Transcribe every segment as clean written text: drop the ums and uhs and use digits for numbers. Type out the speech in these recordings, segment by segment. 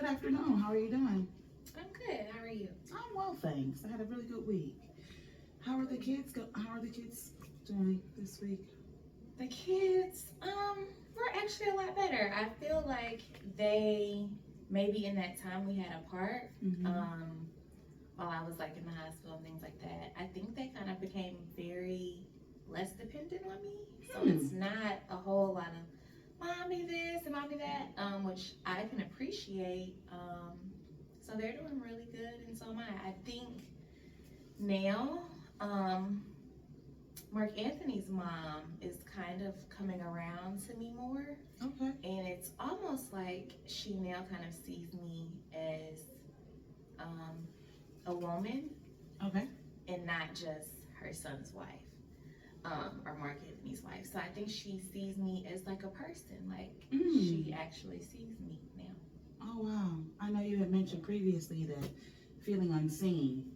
Good afternoon. How are you doing? I'm good. How are you? I'm well, thanks. I had a really good week. How are the kids doing this week? The kids, we're actually a lot better. I feel like they maybe in that time we had apart, Mm-hmm. while I was like in the hospital and things like that. I think they kind of became very less dependent on me. So it's Hmm. not a whole lot of mommy this and mommy that, which I can appreciate. So they're doing really good, and so am I. I think now. Um, Mark Anthony's mom is kind of coming around to me more, Okay. and it's almost like she now kind of sees me as um, a woman Okay. and not just her son's wife, or Mark Anthony's wife. So I think she sees me as like a person, like she Mm. actually sees me now. Oh wow. I know you had mentioned previously that feeling unseen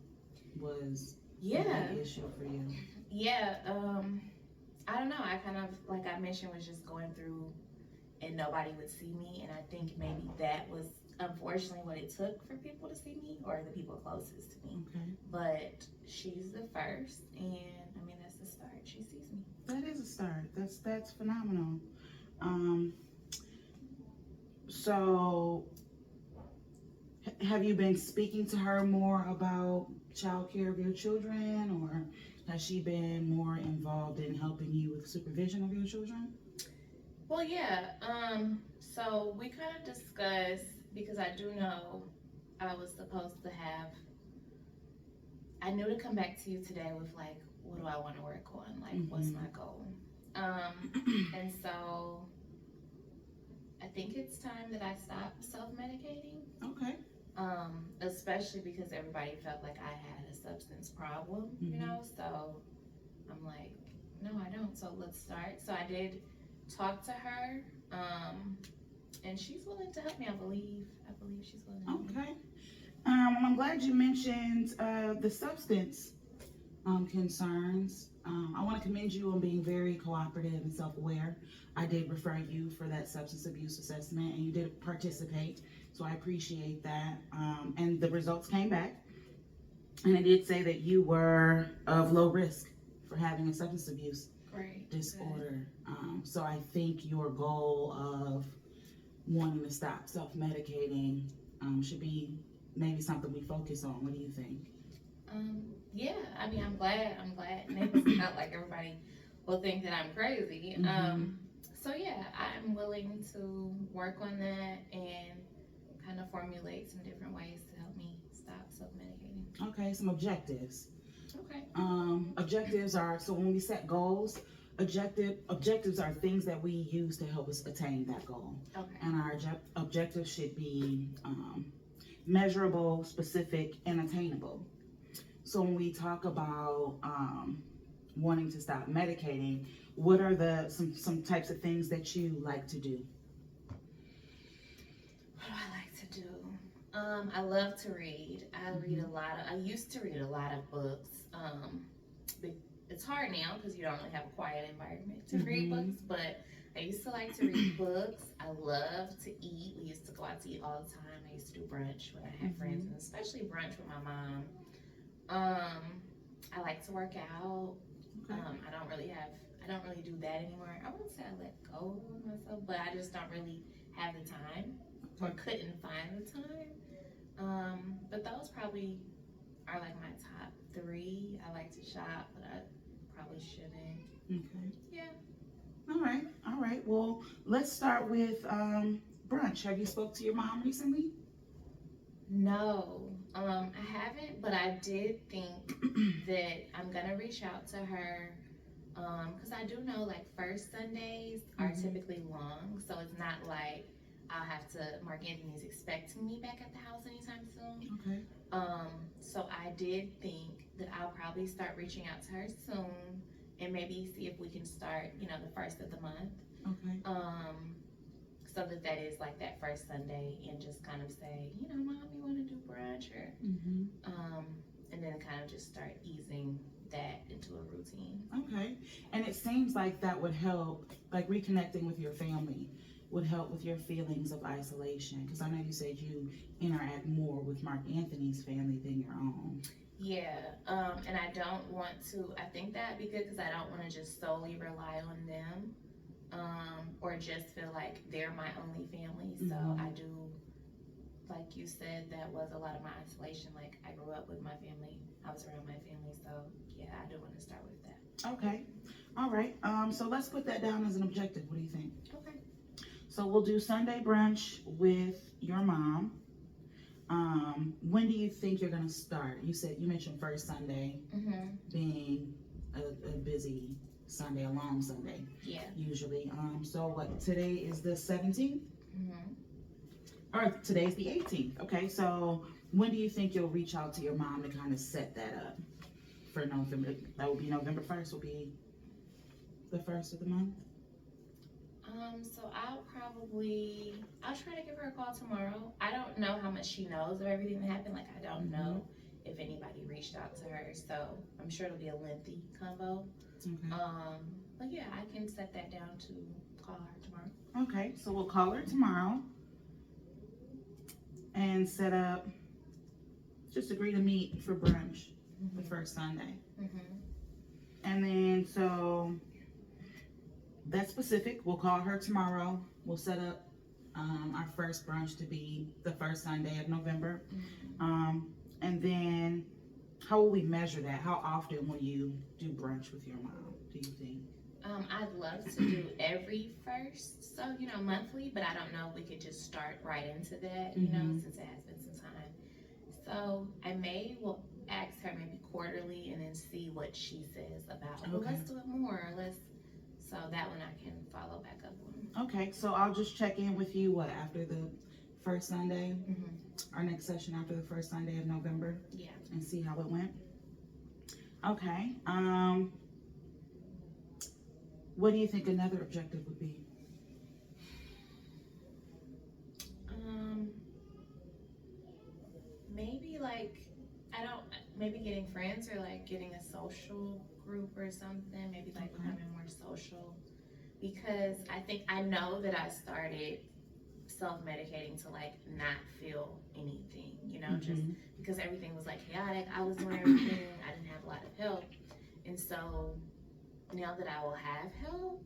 was a Yeah, big issue for you. yeah. I don't know. I kind of, like I mentioned, was just going through and nobody would see me. And I think maybe that was unfortunately what it took for people to see me, or the people closest to me. Okay. But she's the first, and I mean, that's the start. She sees me. That is a start. That's phenomenal. Um. So, have you been speaking to her more about child care of your children, or has she been more involved in helping you with supervision of your children? Well, yeah. So we kind of discussed, because I do know I was supposed to have. I knew to come back to you today with like, what do I want to work on? Like, what's Mm-hmm. my goal? And so I think it's time that I stop self-medicating. Okay. Especially because everybody felt like I had a substance problem, Mm-hmm. So I'm like, no, I don't. So let's start. So I did talk to her, and she's willing to help me. I believe she's willing to help me. Okay. I'm glad you mentioned the substance concerns. I want to commend you on being very cooperative and self-aware. I did refer you for that substance abuse assessment, and you did participate, so I appreciate that. And the results came back, and it did say that you were of low risk for having a substance abuse Great. Good. disorder. So I think your goal of wanting to stop self-medicating should be maybe something we focus on. What do you think? Yeah. I mean, I'm glad. And it's not like everybody will think that I'm crazy. Mm-hmm. So yeah, I'm willing to work on that and kind of formulate some different ways to help me stop self-medicating. Okay, some objectives. Okay. Objectives are, so when we set goals, objectives are things that we use to help us attain that goal. Okay. And our objectives should be measurable, specific, and attainable. So when we talk about wanting to stop medicating, what are the some types of things that you like to do? What do I like to do? I love to read. I used to read a lot of books. It's hard now because you don't really have a quiet environment to read Mm-hmm. books, but I used to like to read books. I love to eat. We used to go out to eat all the time. I used to do brunch when I had friends, and especially brunch with my mom. I like to work out. Okay. I don't really do that anymore. I wouldn't say I let go of myself, but I just don't really have the time, or couldn't find the time. But those probably are like my top three. I like to shop, but I probably shouldn't. Okay. Yeah. All right. All right. Well, let's start with brunch. Have you spoke to your mom recently? No, I haven't, but I did think that I'm gonna reach out to her, because I do know like first Sundays are Mm-hmm. typically long, so it's not like I'll have to. Mark Anthony's expecting me back at the house anytime soon. Okay. So I did think that I'll probably start reaching out to her soon, and maybe see if we can start, the first of the month. Okay. So that is like that first Sunday, and just kind of say, Mom, you want to do brunch, or Mm-hmm. and then kind of just start easing that into a routine. Okay. And it seems like that would help, like reconnecting with your family. would help with your feelings of isolation? Because I know you said you interact more with Mark Anthony's family than your own. Yeah, and I don't want to, I think that'd be good because I don't want to just solely rely on them, or just feel like they're my only family. So Mhm. I do, like you said, that was a lot of my isolation. Like I grew up with my family, I was around my family. So yeah, I do want to start with that. Okay. All right. So let's put that down as an objective. What do you think? Okay. So we'll do Sunday brunch with your mom. When do you think you're gonna start? You mentioned first Sunday being a busy Sunday, a long Sunday. Yeah. Usually. So what? Today is the 17th, Mm-hmm. or today's the 18th. Okay. So when do you think you'll reach out to your mom to kind of set that up for November? That will be November 1st. Will be the first of the month. So I'll try to give her a call tomorrow. I don't know how much she knows of everything that happened. Like I don't know if anybody reached out to her, so I'm sure it'll be a lengthy convo. Okay. But yeah, I can set that down to call her tomorrow. Okay, so we'll call her tomorrow and set up, just agree to meet for brunch the first Sunday. And then, so that's specific. We'll call her tomorrow. We'll set up our first brunch to be the first Sunday of November. And then, how will we measure that? How often will you do brunch with your mom, do you think? I'd love to do every first, so monthly, but I don't know if we could just start right into that, since it has been some time. So I will ask her maybe quarterly and then see what she says about, well, let's do it more, so that one I can follow back up on. Okay, so I'll just check in with you, after the first Sunday? Our next session after the first Sunday of November? Yeah. And see how it went? Okay, what do you think another objective would be? Maybe getting friends or like getting a social group or something, maybe like becoming more social, because I know that I started self-medicating to like not feel anything, just because everything was like chaotic. I was doing everything, I didn't have a lot of help, and so now that I will have help,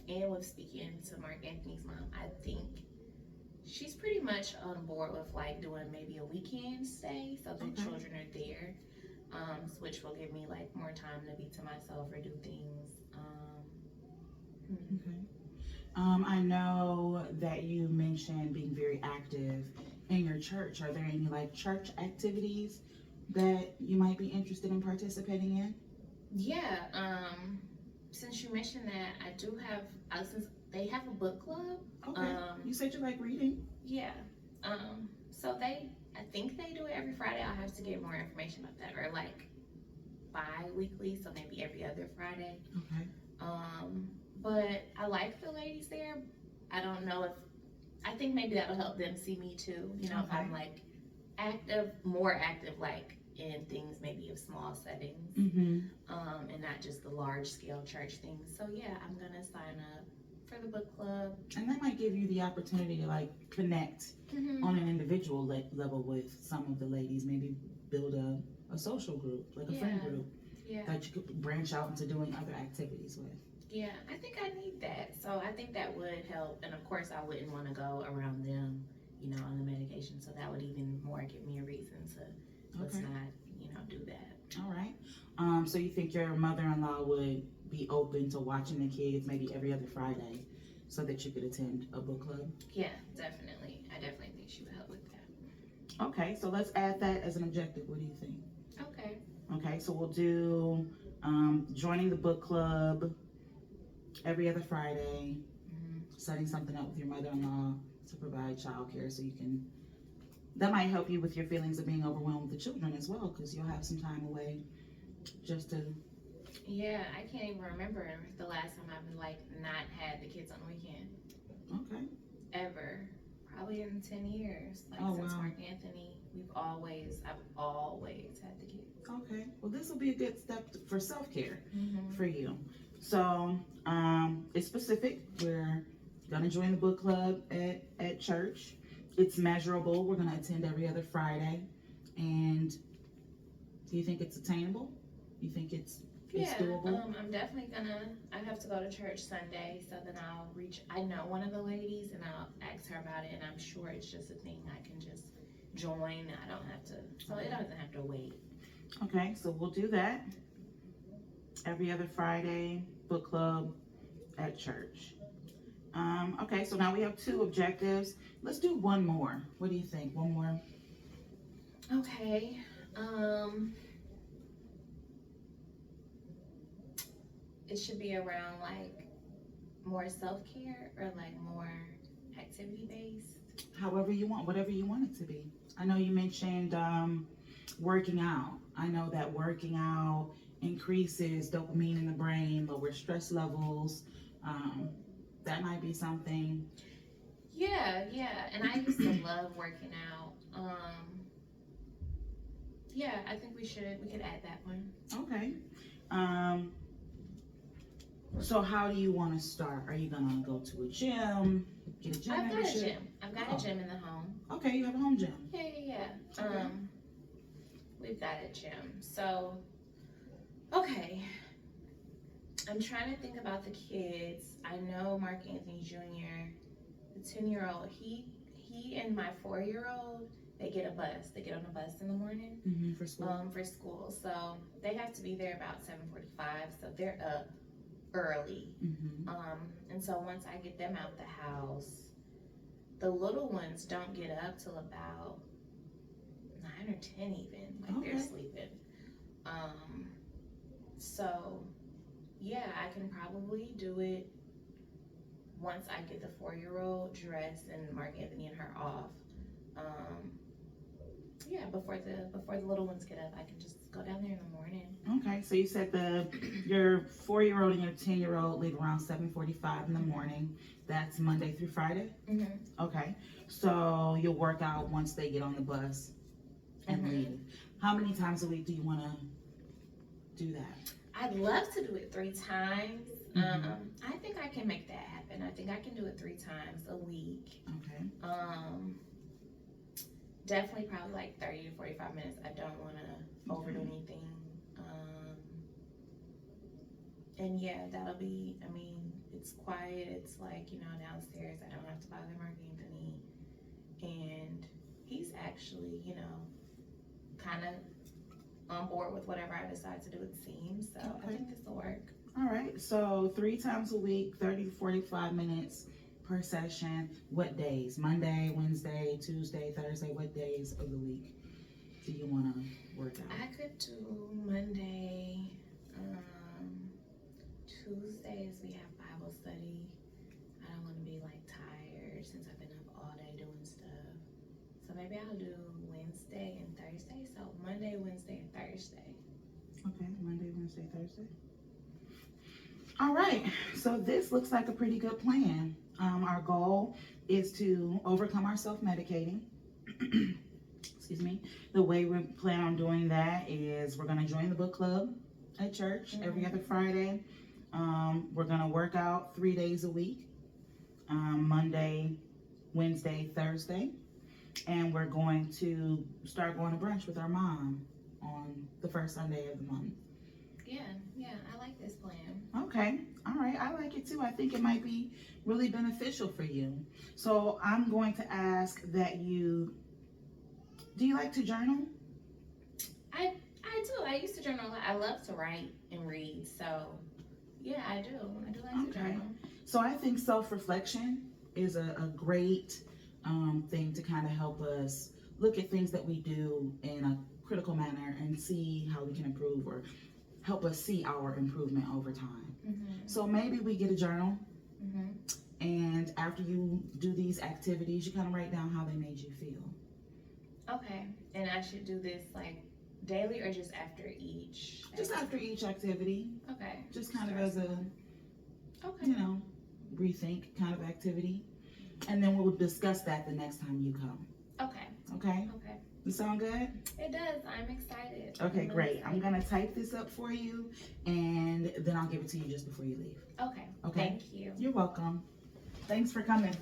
and with speaking to Mark Anthony's mom, I think she's pretty much on board with like doing maybe a weekend stay, so the children are there, which will give me like more time to be to myself or do things. I know that you mentioned being very active in your church. Are there any like church activities that you might be interested in participating in? Yeah, since you mentioned that, I do have, since they have a book club. Okay, you said you like reading. Yeah, so I think they do it every Friday. I'll have to get more information about that, or like bi-weekly, so maybe every other Friday. Okay. But I like the ladies there. I think maybe that'll help them see me too, if I'm like more active, like in things maybe of small settings, and not just the large scale church things. So yeah, I'm gonna sign up for the book club. And that might give you the opportunity to like connect on an individual level with some of the ladies, maybe build a social group, like a friend group that you could branch out into doing other activities with. Yeah, I think I need that. So I think that would help. And of course I wouldn't want to go around them, on the medication. So that would even more give me a reason to let's not, do that. All right. So you think your mother-in-law would be open to watching the kids maybe every other Friday so that you could attend a book club? Yeah, definitely. I definitely think she would help with that. Okay, so let's add that as an objective. What do you think? Okay. Okay, so we'll do joining the book club every other Friday, setting something up with your mother-in-law to provide childcare so you can, that might help you with your feelings of being overwhelmed with the children as well, because you'll have some time away just to. Yeah, I can't even remember the last time I've like not had the kids on the weekend. Okay. Ever. Probably in 10 years. Like since Mark Anthony, I've always had the kids. Okay. Well, this will be a good step for self-care for you. So it's specific. We're Gonna join the book club at church. It's measurable. We're gonna attend every other Friday. And do you think it's attainable? You think it's doable? I'm definitely I have to go to church Sunday, so then I know one of the ladies and I'll ask her about it, and I'm sure it's just a thing I can just join. I don't have to, so it doesn't have to wait. Okay, so we'll do that. Every other Friday, book club at church. Okay, so now we have 2 objectives. Let's do one more. What do you think? One more? Okay. It should be around like more self-care or like more activity-based. However you want, whatever you want it to be. I know you mentioned working out. I know that working out increases dopamine in the brain, lowers stress levels. That might be something. Yeah, and I used to love working out. Yeah, I think we could add that one. Okay. So how do you want to start? Are you gonna go to a gym, get a gym membership? I've got a gym in the home. Okay, you have a home gym. Yeah. Okay. We've got a gym. So, okay. I'm trying to think about the kids. I know Mark Anthony Jr., the 10-year-old, he and my 4-year-old, they get a bus. They get on a bus in the morning. For school. For school. So they have to be there about 7:45. So they're up early. And so once I get them out the house, the little ones don't get up till about 9 or 10 even. Like they're sleeping. So yeah, I can probably do it once I get the 4-year-old dressed and Mark Anthony and her off. Yeah, before the little ones get up, I can just go down there in the morning. Okay, so you said your 4-year-old and your 10-year-old leave around 7:45 in the morning. That's Monday through Friday? Okay, so you'll work out once they get on the bus and leave. How many times a week do you want to do that? I'd love to do it 3 times. I think I can make that happen. I think I can do it 3 times a week. Okay. Definitely probably like 30 to 45 minutes. I don't want to overdo anything. And yeah, that'll be, I mean, it's quiet. It's like, downstairs. I don't have to bother Mark Anthony. And he's actually, kind of on board with whatever I decide to do, it seems. So I think this will work. All right, so 3 times a week, 30 to 45 minutes per session. What days? Monday, Wednesday, Tuesday, Thursday? What days of the week do you want to work out? I could do Monday. Tuesdays we have Bible study. I don't want to be like tired since I've been up all day doing stuff. So maybe I'll do Wednesday and Thursday. So Monday, Wednesday, and Thursday. Okay, Monday, Wednesday, Thursday. All right, so this looks like a pretty good plan. Our goal is to overcome our self-medicating. Excuse me. The way we plan on doing that is we're going to join the book club at church every other Friday. We're going to work out 3 days a week, Monday, Wednesday, Thursday. And we're going to start going to brunch with our mom on the first Sunday of the month. Yeah, I like this plan. Okay, all right, I like it too. I think it might be really beneficial for you. So I'm going to ask that do you like to journal? I do. I used to journal a lot. I love to write and read. So yeah, I do like to journal. So I think self-reflection is a great thing to kind of help us look at things that we do in a critical manner and see how we can improve, or help us see our improvement over time. So maybe we get a journal, and after you do these activities, you kind of write down how they made you feel. Okay, and I should do this like daily or just after each? Just after each activity. Okay. Just kind of as a, rethink kind of activity. And then we'll discuss that the next time you come. Okay. Okay? Okay. You sound good? It does. I'm excited. Okay, great. I'm going to type this up for you, and then I'll give it to you just before you leave. Okay. Okay? Thank you. You're welcome. Thanks for coming.